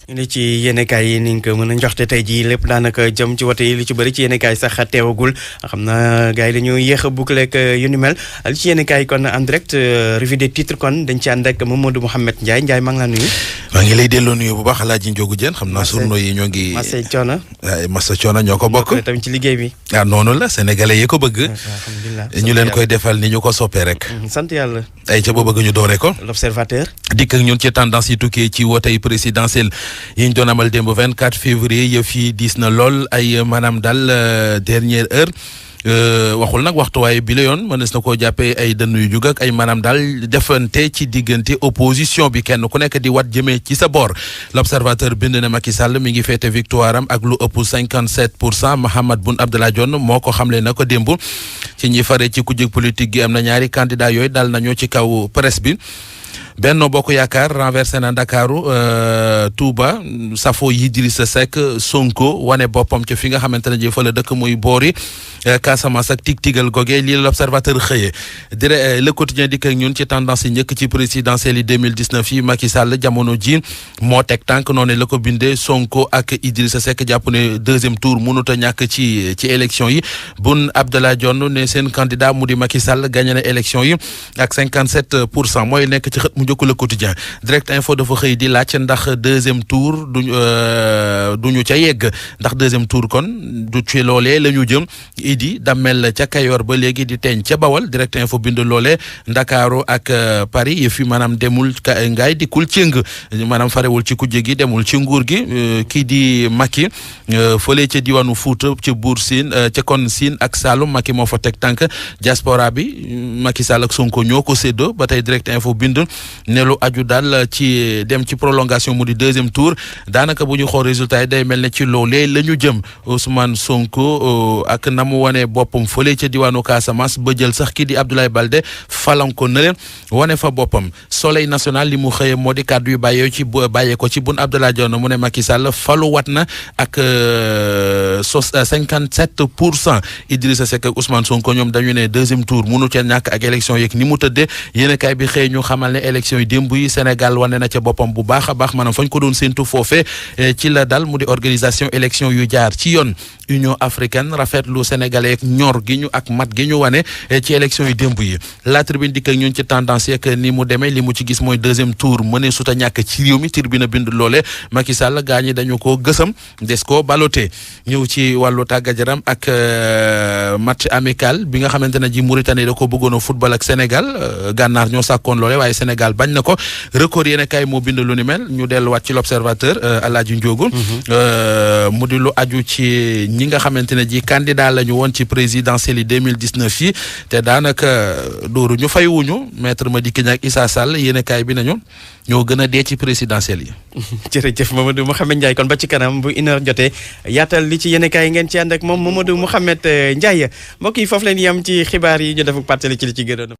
li ci yéenekaay yi ni nga ko mën a njoxte tey jii lépp daanaka jëm ci wote yi li ci bëri ci yéenekaay sax teewagul xam na gars yi dañu yéex a boucler ak yu ni mel li ci yéenekaay kon en direct revue des titres kon dañ ci ànd ak Mamadou Mouhamed Ndiaye maa ngi laa nuyu. maa ngi lay delloo nuyu bu baax Alaaji Njogu Jeen xam naa surno yi ñoo ngi. Massa Coono ñoo ko bokk. tamit ci liggéey bi. noonu la sénégalais yi ko bëgg. ñu leen koy defal ni ñu ko soppee rek. sant yàlla. ay ca ba bëgg ñu doore ko. L'Observateur. dikk ak ñun ci tendance yi tukkee ci wote yi présidentielle yi ñu doon amal démb 24 février yëf yi diis na lool ay maanaam daal dernière heure. waxul nag waxtuwaay bi la yoon mënees na koo jàppee ay dënn yu jug ak ay maanaam daal defante ci diggante opposition bi kenn ku nekk di wat jëmee ci sa boor. L'Observateur bind na Macky Sall mi ngi féete victoire am ak lu ëpp 57%. Mahammed Boun Abdallah Dionne moo ko xamle na ko démb ci ñi fare ci kujje politique gi am na ñaari candidat yooyu dal nañoo ci kaw presse bi. Benno Bokk Yaakaar renversé na Ndakaaru Touba safo yi Idrissa Seck Sonko wane boppam ci fi nga xamante ne ji fa la dëkk muy boori Casamance ak tig-tigal goge lii L'Observateur xëyee Le Quotidien dikk ak ñun ci tendance yi njëkk ci présidentielle yi 2019 yi Macky Sall jamono ji moo teg tànk noonu la ko bindee Sonko ak Idrissa Seck jàpp ne deuxième tour mënut a ñàkk ci élection yi. Boun Abdallah Dionne ne seen candidat mu di Macky Sall gagné na élection yi ak 57% mooy nekk ci xët mu njëkk Le Quotidien. Direct Info dafa xëy di laaj ndax deuxième tour duñu ca yegg ndax deuxième tour kon du ci loolee la ñu jëm. Idi Damel ca Kayor ba léegi di teeñ ca Bawal. Direct Info bind loolee Ndakaaru ak Paris yëf yi maanaam demul ngaay dikul cëng maanaam farewul ci kujje gi demul ci nguur gi kii di Macky fële ca diwaanu Fuuta ca Buur Siin ca kon Siin ak Saalum Macky moo fa teg tànk diaspora bi Macky Sall ak Sonko ñoo ko séddoo ba tey Direct Info bind ne lu aju daal ci dem ci prolongation mu di deuxième tour daanaka bu ñu xool résultat yi day mel ne ci loolee la ñu jëm. Ousmane Sonko ak na mu wane boppam fële ca diwaanu Casamance ba jël sax kii di Abdoulaye Baldé falan ko na leen wane fa boppam. Soleil national li mu xëyee moo di kàddu yu bàyyee ko ci Boun Abdallah Dionne mu ne Macky Sall falu wat na ak 57%. Idrissa Seck ak Ousmane Sonko ñoom dañu ne deuxième tour mënu ca ñàkk ak élection yeeg ni mu tëddee yéenekaay bi xëy ñu xamal ne élection yi démb yi Sénégal wane na ca boppam bu baax a baax maanaam fañ ko doon séntu foofee ci la dal mu di organisation élection yu jaar ci yoon. Union africaine rafetlu sénégalais ak ñor gi ñu ak mat gi ñu wane ci élection yi démb yi. La Tribune dikk ak ñun ci tendance yeeg ni mu demee li mu ci gis mooy deuxième tour mënee suta ñàkk ci réew mi Tribune bind loole Macky Sall gaa ñi dañu ko gësam des ko baloté. Ñëw ci wàllu tàggat yaram ak match amical bi nga xamante ne ji Mauritanie da ko bëggoon a football ak Sénégal gànnaar ñoo sàkkoon loole waaye Sénégal bañ na ko. Record yéen kay moo bind lu ni mel ñu delluwaat ci L'Observateur Alaaji Njogu mu di lu aju ci ñi nga xamante ne ji candidat la ñu woon ci présidentielle yi 2019 yi te daanaka dooru ñu fay wuñu Maître Madické Niang ak Issa Sall yéen kay bi nañu ñoo gën a dee ci présidentielle yi. jërëjëf Mamadou Mouhamed Ndiaye kon ba ci kanam bu 1h jotee yaatal li ci yéen kay ngeen ci ànd ak moom Mamadou Mouhamed Ndiaye mbokk yi foofu leen yam ci xibaar yi ñu def ak pàttali ci li ci gënoon